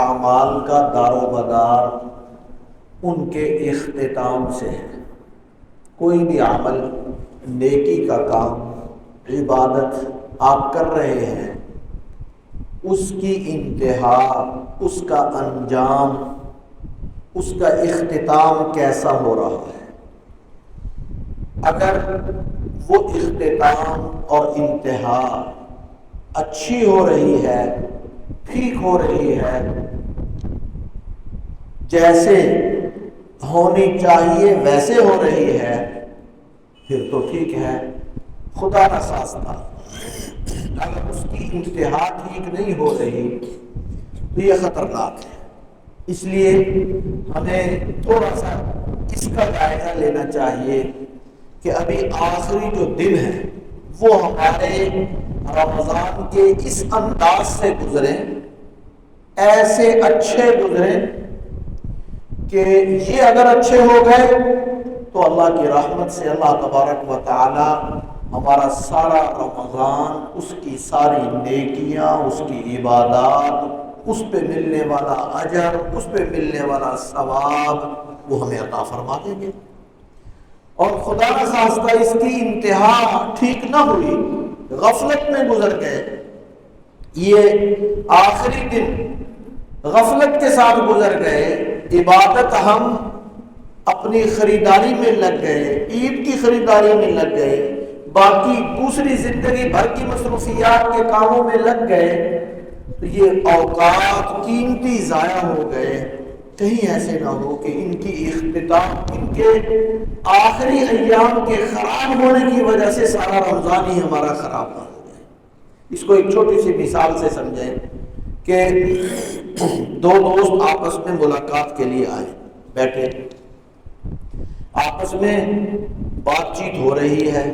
اعمال کا دار و مدار ان کے اختتام سے ہے۔ کوئی بھی عمل، نیکی کا کام، عبادت آپ کر رہے ہیں، اس کی انتہا، اس کا انجام، اس کا اختتام کیسا ہو رہا ہے۔ اگر وہ اختتام اور انتہا اچھی ہو رہی ہے، ٹھیک ہو رہی ہے، جیسے ہونی چاہیے ویسے ہو رہی ہے، پھر تو ٹھیک ہے۔ خدا نہ خواستہ اگر اس کی انتہا ٹھیک نہیں ہو رہی تو یہ خطرناک ہے۔ اس لیے ہمیں تھوڑا سا اس کا جائزہ لینا چاہیے کہ ابھی آخری جو دن ہے وہ ہمارے رمضان کے اس انداز سے گزریں، ایسے اچھے گزریں کہ یہ اگر اچھے ہو گئے تو اللہ کی رحمت سے اللہ تبارک و تعالی ہمارا سارا رمضان، اس کی ساری نیکیاں، اس کی عبادات، اس پہ ملنے والا اجر، اس پہ ملنے والا ثواب وہ ہمیں عطا فرما دیں گے۔ اور خدا نہ خواستہ اس کی انتہا ٹھیک نہ ہوئی، غفلت میں گزر گئے، یہ آخری دن غفلت کے ساتھ گزر گئے، عبادت ہم اپنی خریداری میں لگ گئے، عید کی خریداری میں لگ گئے، باقی دوسری زندگی بھر کی مصروفیات کے کاموں میں لگ گئے، تو یہ اوقات قیمتی ضائع ہو گئے۔ کہیں ایسے نہ ہو کہ ان کی اختتام، ان کے آخری ایام کے خراب ہونے کی وجہ سے سارا رمضان ہی ہمارا خراب نہ ہو جائے۔ اس کو ایک چھوٹی سی مثال سے سمجھیں کہ دو دوست آپس میں ملاقات کے لیے آئے، بیٹھے، آپس میں بات چیت ہو رہی ہے،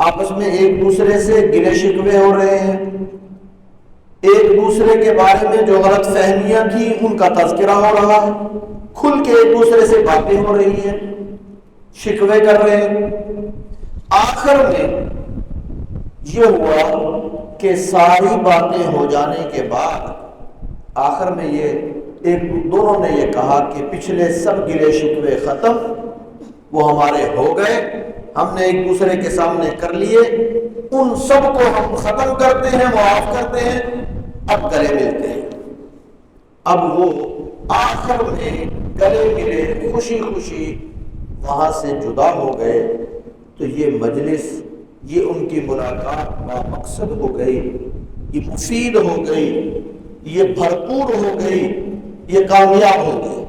آپس میں ایک دوسرے سے گلے شکوے ہو رہے ہیں، ایک دوسرے کے بارے میں جو غلط فہمیاں تھیں ان کا تذکرہ ہو رہا ہے، کھل کے ایک دوسرے سے باتیں ہو رہی ہیں، شکوے کر رہے ہیں۔ آخر میں یہ ہوا کہ ساری باتیں ہو جانے کے بعد آخر میں دونوں نے یہ کہا کہ پچھلے سب گلے شکوے ختم، وہ ہمارے ہو گئے، ہم نے ایک دوسرے کے سامنے کر لیے، ان سب کو ہم ختم کرتے ہیں، معاف کرتے ہیں، اب گلے ملتے ہیں۔ اب وہ آخر میں گلے ملے، خوشی خوشی وہاں سے جدا ہو گئے، تو یہ مجلس، یہ ان کی ملاقات بامقصد ہو گئی، یہ مفید ہو گئی، یہ بھرپور ہو گئی، یہ کامیاب ہو گئی۔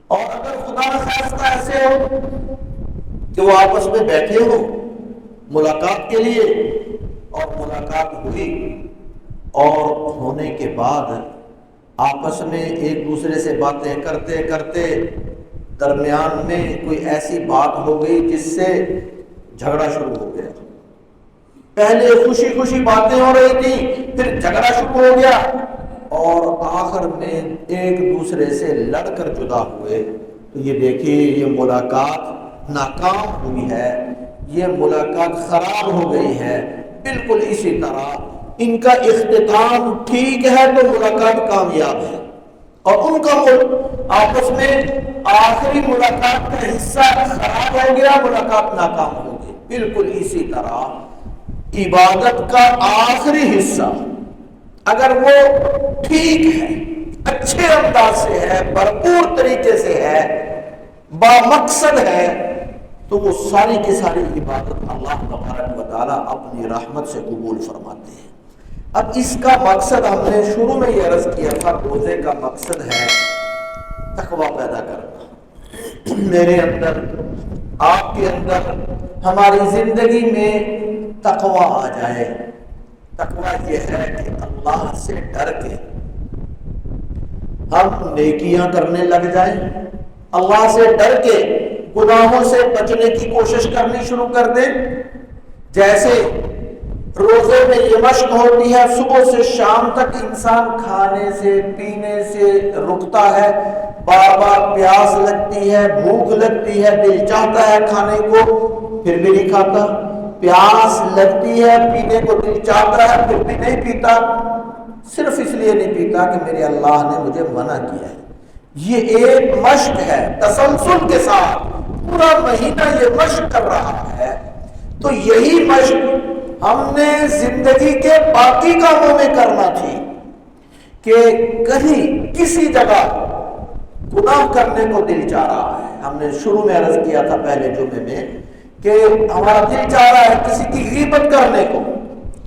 اور اگر خدا نہ خواستہ ایسے ہو کہ وہ آپس میں بیٹھے ہو ملاقات کے لیے، اور ملاقات ہوئی، اور ہونے کے بعد آپس میں ایک دوسرے سے باتیں کرتے کرتے درمیان میں کوئی ایسی بات ہو گئی جس سے جھگڑا شروع ہو گیا۔ پہلے خوشی خوشی باتیں ہو رہی تھی، پھر جھگڑا شروع ہو گیا، اور آخر میں ایک دوسرے سے لڑ کر جدا ہوئے، تو یہ دیکھیے یہ ملاقات ناکام ہوئی ہے، یہ ملاقات خراب ہو گئی ہے۔ بالکل اسی طرح ان کا اختتام ٹھیک ہے تو ملاقات کامیاب ہے، اور ان کا آپس میں آخری ملاقات کا حصہ خراب ہو گیا، ملاقات ناکام ہو گئی۔ بالکل اسی طرح عبادت کا آخری حصہ اگر وہ ٹھیک ہے، اچھے انداز سے ہے، بھرپور طریقے سے ہے، بامقصد ہے، تو وہ ساری کی ساری عبادت اللہ تبارک و تعالیٰ اپنی رحمت سے قبول فرماتے ہیں۔ اب اس کا مقصد ہم نے شروع میں یہ عرض کیا تھا، روزے کا مقصد ہے تقویٰ پیدا کرنا، میرے اندر، آپ کے اندر، ہماری زندگی میں تقویٰ آ جائے۔ تقویٰ یہ ہے کہ اللہ سے ڈر کے ہم نیکیاں کرنے لگ جائیں، اللہ سے ڈر کے گناہوں سے بچنے کی کوشش کرنی شروع کر دیں۔ جیسے روزے میں یہ مشق ہوتی ہے، صبح سے شام تک انسان کھانے سے پینے سے رکتا ہے، بار بار پیاس لگتی ہے، بھوک لگتی ہے، دل چاہتا ہے کھانے کو پھر بھی نہیں کھاتا، پیاس لگتی ہے، پینے کو دل چاہتا ہے پھر بھی نہیں پیتا، صرف اس لیے نہیں پیتا کہ میرے اللہ نے مجھے منع کیا ہے. یہ ایک مشق ہے تسلسل کے ساتھ، پورا مہینہ یہ مشق کر رہا ہے. تو یہی مشق ہم نے زندگی کے باقی کاموں میں کرنا تھی کہ کہیں کسی جگہ گناہ کرنے کو دل چاہ رہا ہے. ہم نے شروع میں عرض کیا تھا پہلے جمعے میں کہ ہمارا دل چاہ رہا ہے کسی کی غیبت کرنے کو،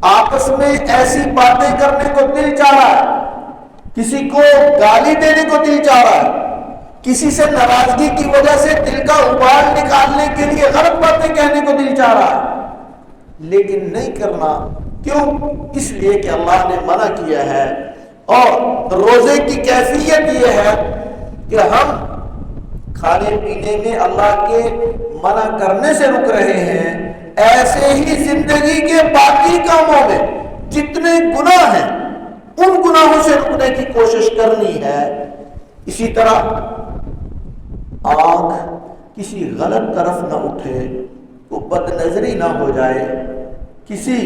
آپس میں ایسی باتیں کرنے کو دل چاہ رہا ہے، کسی کو گالی دینے کو دل چاہ رہا ہے، کسی سے ناراضگی کی وجہ سے دل کا ابال نکالنے کے لیے غلط باتیں کہنے کو دل چاہ رہا ہے، لیکن نہیں کرنا. کیوں؟ اس لیے کہ اللہ نے منع کیا ہے. اور روزے کی کیفیت یہ ہے کہ ہم کھانے پینے میں اللہ کے منع کرنے سے رک رہے ہیں، ایسے ہی زندگی کے باقی کاموں میں جتنے گناہ ہیں ان گناہوں سے رکنے کی کوشش کرنی ہے. اسی طرح آنکھ کسی غلط طرف نہ اٹھے، وہ بد نظری نہ ہو جائے کسی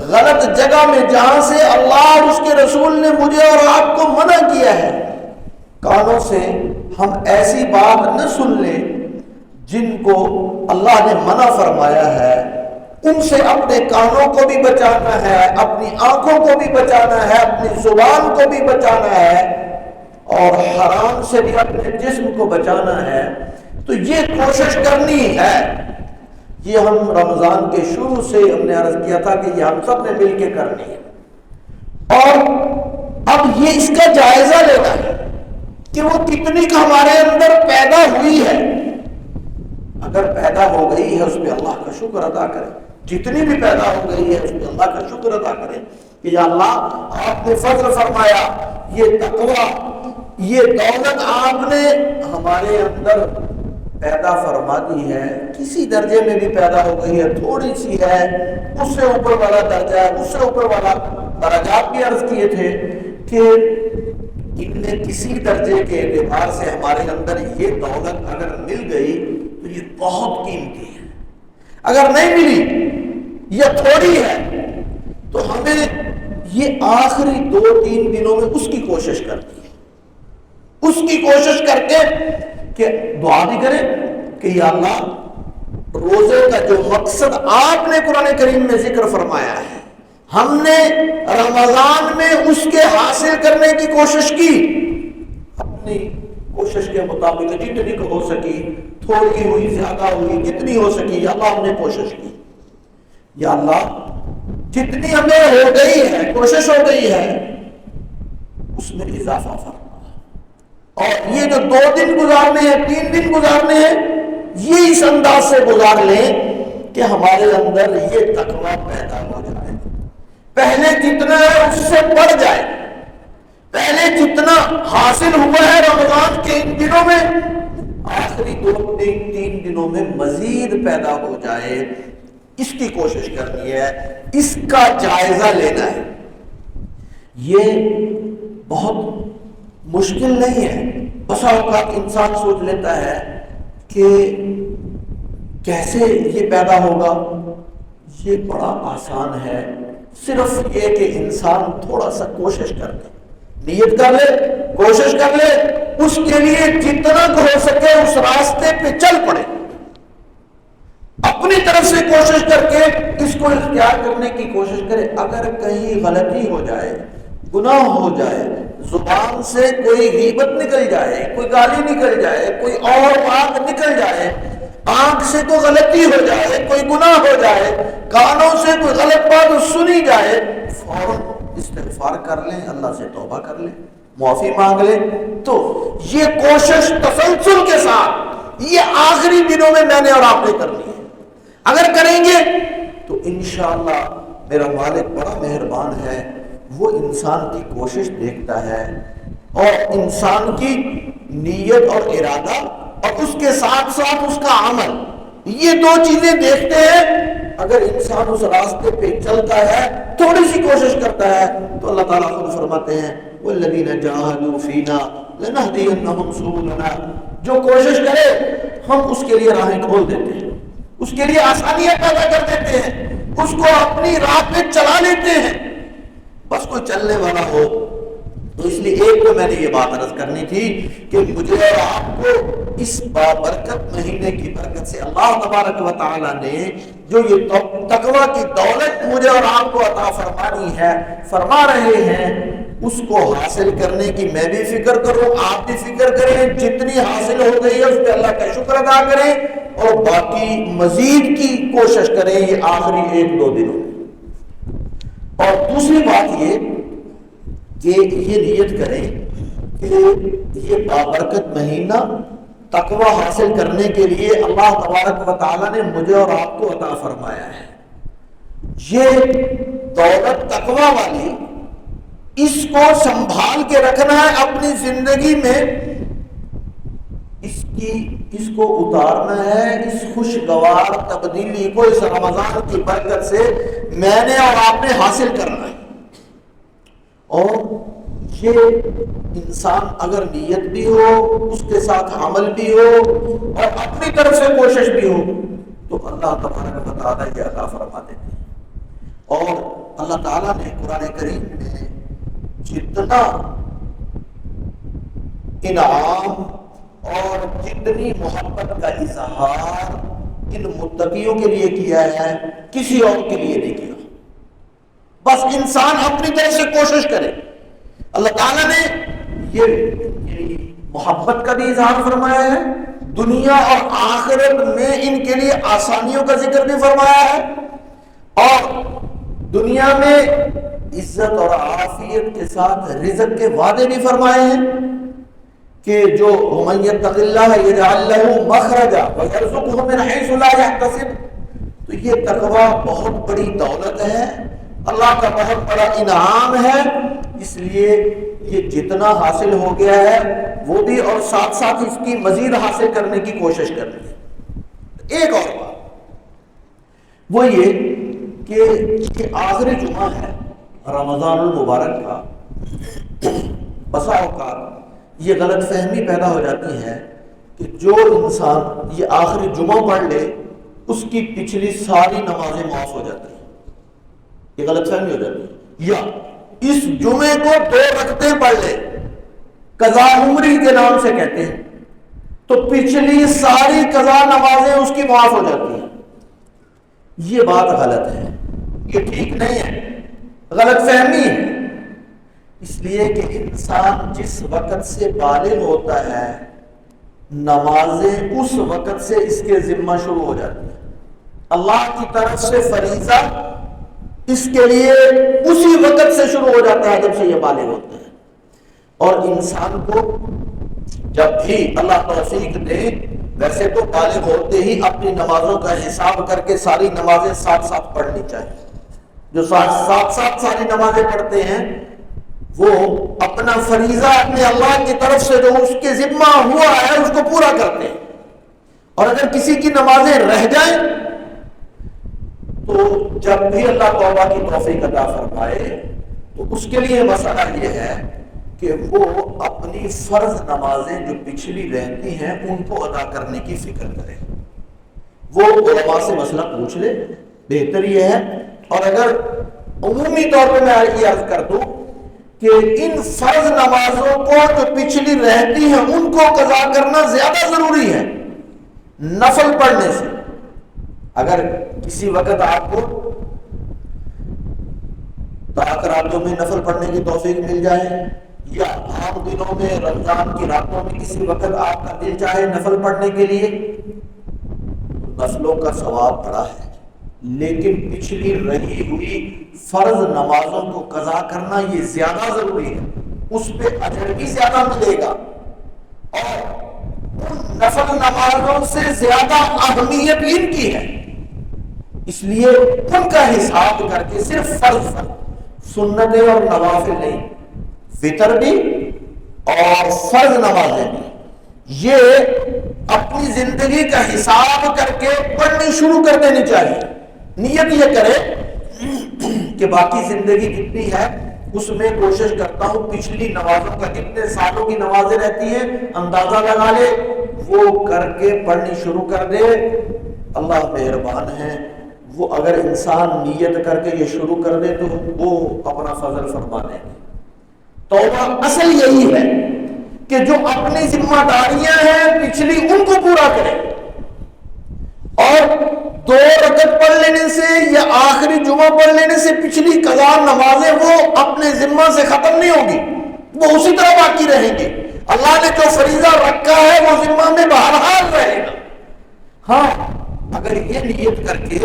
غلط جگہ میں جہاں سے اللہ اور اس کے رسول نے مجھے اور آپ کو منع کیا ہے. کانوں سے ہم ایسی بات نہ سن لیں جن کو اللہ نے منع فرمایا ہے. ان سے اپنے کانوں کو بھی بچانا ہے، اپنی آنکھوں کو بھی بچانا ہے، اپنی زبان کو بھی بچانا ہے، اور حرام سے بھی اپنے جسم کو بچانا ہے. تو یہ کوشش کرنی ہے. یہ ہم رمضان کے شروع سے ہم نے عرض کیا تھا کہ یہ ہم سب نے مل کے کرنی ہے. اور اب یہ اس کا جائزہ لینا ہے کہ وہ کتنی کا ہمارے اندر پیدا ہوئی ہے. اگر پیدا ہو گئی ہے اس پہ اللہ کا شکر ادا کریں. جتنی بھی پیدا ہو گئی ہے اس پہ اللہ کا شکر ادا کریں کہ یا اللہ آپ نے فضل فرمایا، یہ تقویٰ، یہ دولت آپ نے ہمارے اندر پیدا فرما دی ہے. کسی درجے میں بھی پیدا ہو گئی ہے، تھوڑی سی ہے، اس سے اوپر والا درجہ ہے، اس سے اوپر والا درجات بھی عرض کیے تھے کہ ان میں کسی درجے کے اعتبار سے ہمارے اندر یہ دولت اگر مل گئی تو یہ بہت قیمتی ہے. اگر نہیں ملی یا تھوڑی ہے تو ہمیں یہ آخری 2-3 دنوں میں اس کی کوشش کرتی ہے، اس کی کوشش کر کے کہ دعا بھی کریں کہ یا اللہ روزے کا جو مقصد آپ نے قرآن کریم میں ذکر فرمایا ہے ہم نے رمضان میں اس کے حاصل کرنے کی کوشش کی. اپنی کوشش کے مطابق جتنی ہو سکی، تھوڑی ہوئی زیادہ ہوئی، جتنی ہو سکی یا اللہ ہم نے کوشش کی. یا اللہ جتنی ہمیں ہو گئی ہے، کوشش ہو گئی ہے، اس میں اضافہ فرما. اور یہ جو 2 دن گزارنے ہیں، 3 دن گزارنے ہیں، یہ اس انداز سے گزار لیں کہ ہمارے اندر یہ تقویٰ پیدا ہو جائے. پہلے جتنا ہے اس سے بڑھ جائے. پہلے جتنا حاصل ہوا ہے رمضان کے ان دنوں میں، آخری 2-3 دنوں میں مزید پیدا ہو جائے. اس کی کوشش کرنی ہے، اس کا جائزہ لینا ہے. یہ بہت مشکل نہیں ہے. بسا اوقات انسان سوچ لیتا ہے کہ کیسے یہ پیدا ہوگا. یہ بڑا آسان ہے. صرف یہ کہ انسان تھوڑا سا کوشش کر لے، نیت کر لے، کوشش کر لے، اس کے لیے جتنا ہو سکے اس راستے پہ چل پڑے، اپنی طرف سے کوشش کر کے اس کو اختیار کرنے کی کوشش کرے. اگر کہیں غلطی ہو جائے، گناہ ہو جائے، زبان سے کوئی غیبت نکل جائے، کوئی گالی نکل جائے، کوئی اور بات نکل جائے، آنکھ سے کوئی غلطی ہو جائے، کوئی گناہ ہو جائے، کانوں سے کوئی غلط بات سنی جائے، فوراً استغفار کر لیں، اللہ سے توبہ کر لیں، معافی مانگ لیں. تو یہ کوشش تسلسل کے ساتھ یہ آخری دنوں میں نے اور آپ نے کرنی ہے. اگر کریں گے تو انشاءاللہ میرا مالک بڑا مہربان ہے. وہ انسان کی کوشش دیکھتا ہے اور انسان کی نیت اور ارادہ اور اس کے ساتھ ساتھ اس کا عمل، یہ 2 چیزیں دیکھتے ہیں. اگر انسان اس راستے پہ چلتا ہے، تھوڑی سی کوشش کرتا ہے، تو اللہ تعالیٰ خود فرماتے ہیں وَالَّذِينَ جَاهَدُوا فِينَا لَنَهْدِيَنَّهُمْ سُبُلَنَا. جو کوشش کرے ہم اس کے لیے راہیں کھول دیتے ہیں، اس کے لیے آسانیاں پیدا کر دیتے ہیں، اس کو اپنی راہ پہ چلا لیتے ہیں. بس کوئی چلنے والا ہو. تو اس لیے ایک تو میں نے یہ بات عرض کرنی تھی کہ مجھے اور آپ کو اس بابرکت مہینے کی برکت سے اللہ تبارک و تعالی نے جو یہ تقوی کی دولت مجھے اور آپ کو عطا فرمانی ہے، فرما رہے ہیں، اس کو حاصل کرنے کی میں بھی فکر کروں، آپ بھی فکر کریں. جتنی حاصل ہو گئی ہے اس پہ اللہ کا شکر ادا کریں اور باقی مزید کی کوشش کریں یہ آخری 1-2 دنوں میں. اور دوسری بات یہ کہ یہ نیت کریں کہ یہ بابرکت مہینہ تقوی حاصل کرنے کے لیے اللہ تبارک و تعالیٰ نے مجھے اور آپ کو عطا فرمایا ہے. یہ دولت تقوی والی، اس کو سنبھال کے رکھنا ہے اپنی زندگی میں، اس کو اتارنا ہے. اس خوشگوار تبدیلی کو اس رمضان کی برکت سے میں نے اور آپ نے حاصل کرنا ہے. اور یہ انسان اگر نیت بھی ہو، اس کے ساتھ عمل بھی ہو اور اپنی طرف سے کوشش بھی ہو تو اللہ تبارک و تعالیٰ یہ عطا فرما دیتے ہیں. اور اللہ تعالیٰ نے قرآن کریم میں جتنا انعام اور جتنی محبت کا اظہار ان متقیوں کے لیے کیا ہے کسی اور کے لیے نہیں کیا. بس انسان اپنی طرف سے کوشش کرے. اللہ تعالیٰ نے یہ محبت کا بھی اظہار فرمایا ہے، دنیا اور آخرت میں ان کے لیے آسانیوں کا ذکر بھی فرمایا ہے، اور دنیا میں عزت اور عافیت کے ساتھ رزق کے وعدے بھی فرمائے ہیں کہ جو وَمَن يَتَّقِ اللَّهَ يَجْعَل لَّهُ مَخْرَجًا وَيَرْزُقْهُ مِنْ حَيْثُ لَا يَحْتَسِبُ. تو یہ تقویٰ بہت بڑی دولت ہے، اللہ کا بہت بڑا انعام ہے. اس لیے یہ جتنا حاصل ہو گیا ہے وہ بھی، اور ساتھ ساتھ اس کی مزید حاصل کرنے کی کوشش کرنی ہے. ایک اور بات وہ یہ کہ آخری جمعہ ہے رمضان المبارک کا. بسا اوقات یہ غلط فہمی پیدا ہو جاتی ہے کہ جو انسان یہ آخری جمعہ پڑھ لے اس کی پچھلی ساری نمازیں معاف ہو جاتی ہیں. یہ غلط فہمی ہو جاتی ہے. یا اس جمعے کو 2 رکعتیں پڑھ لے، قضا عمری کے نام سے کہتے ہیں، تو پچھلی ساری قضا نمازیں اس کی معاف ہو جاتی ہیں. یہ بات غلط ہے، یہ ٹھیک نہیں ہے، غلط فہمی ہے. اس لیے کہ انسان جس وقت سے بالغ ہوتا ہے نمازیں اس وقت سے اس کے ذمہ شروع ہو جاتی ہیں. اللہ کی طرف سے فریضہ اس کے لیے اسی وقت سے شروع ہو جاتا ہے جب سے یہ بالغ ہوتے ہیں. اور انسان کو جب بھی اللہ توفیق دے، ویسے تو بالغ ہوتے ہی اپنی نمازوں کا حساب کر کے ساری نمازیں ساتھ ساتھ پڑھنی چاہیے. جو ساتھ ساری نمازیں پڑھتے ہیں وہ اپنا فریضہ اپنے اللہ کی طرف سے جو اس کے ذمہ ہوا ہے اس کو پورا کرتے ہیں. اور اگر کسی کی نمازیں رہ جائیں تو جب بھی اللہ توبہ کی توفیق عطا فرمائے تو اس کے لیے مسئلہ یہ ہے کہ وہ اپنی فرض نمازیں جو پچھلی رہتی ہیں ان کو ادا کرنے کی فکر کرے. وہ علماء سے مسئلہ پوچھ لے، بہتر یہ ہے. اور اگر عمومی طور پہ میں یہ عرض کر دوں کہ ان فرض نمازوں کو جو پچھلی رہتی ہیں ان کو قضا کرنا زیادہ ضروری ہے نفل پڑھنے سے. اگر کسی وقت آپ کو طاق راتوں میں نفل پڑھنے کی توفیق مل جائے یا عام دنوں میں رمضان کی راتوں میں کسی وقت آپ کا دل چاہے نفل پڑھنے کے لیے، نفلوں کا ثواب بڑا ہے. لیکن پچھلی رہی ہوئی فرض نمازوں کو قضا کرنا یہ زیادہ ضروری ہے، اس پہ اجر بھی زیادہ ملے گا اور نفل نمازوں سے زیادہ اہمیت ان کی ہے. اس لیے ان کا حساب کر کے صرف فرض سنتیں اور نوافل نہیں، وتر بھی اور فرض نمازیں بھی، یہ اپنی زندگی کا حساب کر کے پڑھنی شروع کر دینی چاہیے. نیت یہ کرے کہ باقی زندگی کتنی ہے اس میں کوشش کرتا ہوں پچھلی نمازوں کا کتنے سالوں کی نمازیں رہتی ہیں اندازہ لگا لے، وہ کر کے پڑھنی شروع کر دے. اللہ مہربان ہے، وہ اگر انسان نیت کر کے یہ شروع کر دے تو وہ اپنا فضل فرما دیں گے۔ توبہ اصل یہی ہے کہ جو اپنی ذمہ داریاں ہیں پچھلی ان کو پورا کرے، اور 2 رکعت پڑھ لینے سے یا آخری جمعہ پڑھ لینے سے پچھلی قضا نمازیں وہ اپنے ذمہ سے ختم نہیں ہوگی، وہ اسی طرح باقی رہیں گی۔ اللہ نے جو فریضہ رکھا ہے وہ ذمہ میں بہرحال رہے گا۔ ہاں اگر یہ نیت کر کے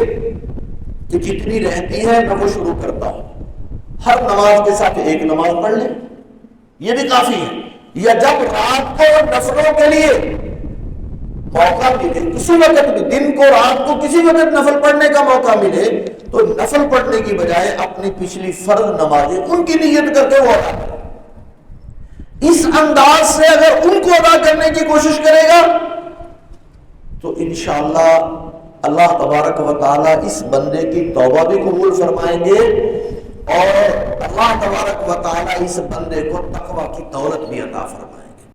کہ جتنی رہتی ہے میں وہ شروع کرتا ہوں، ہر نماز کے ساتھ ایک نماز پڑھ لیں، یہ بھی کافی ہے، یا جب رات کو نفلوں کے لیے موقع ملے، کسی وقت بھی، دن کو رات کو کسی وقت نفل پڑھنے کا موقع ملے تو نفل پڑھنے کی بجائے اپنی پچھلی فرض نمازیں ان کی نیت کر کے وہ ادا کرے۔ اس انداز سے اگر ان کو ادا کرنے کی کوشش کرے گا تو انشاءاللہ اللہ تبارک و تعالی اس بندے کی توبہ بھی قبول فرمائیں گے، اور اللہ تبارک و تعالی اس بندے کو تقوی کی دولت بھی عطا فرمائیں گے۔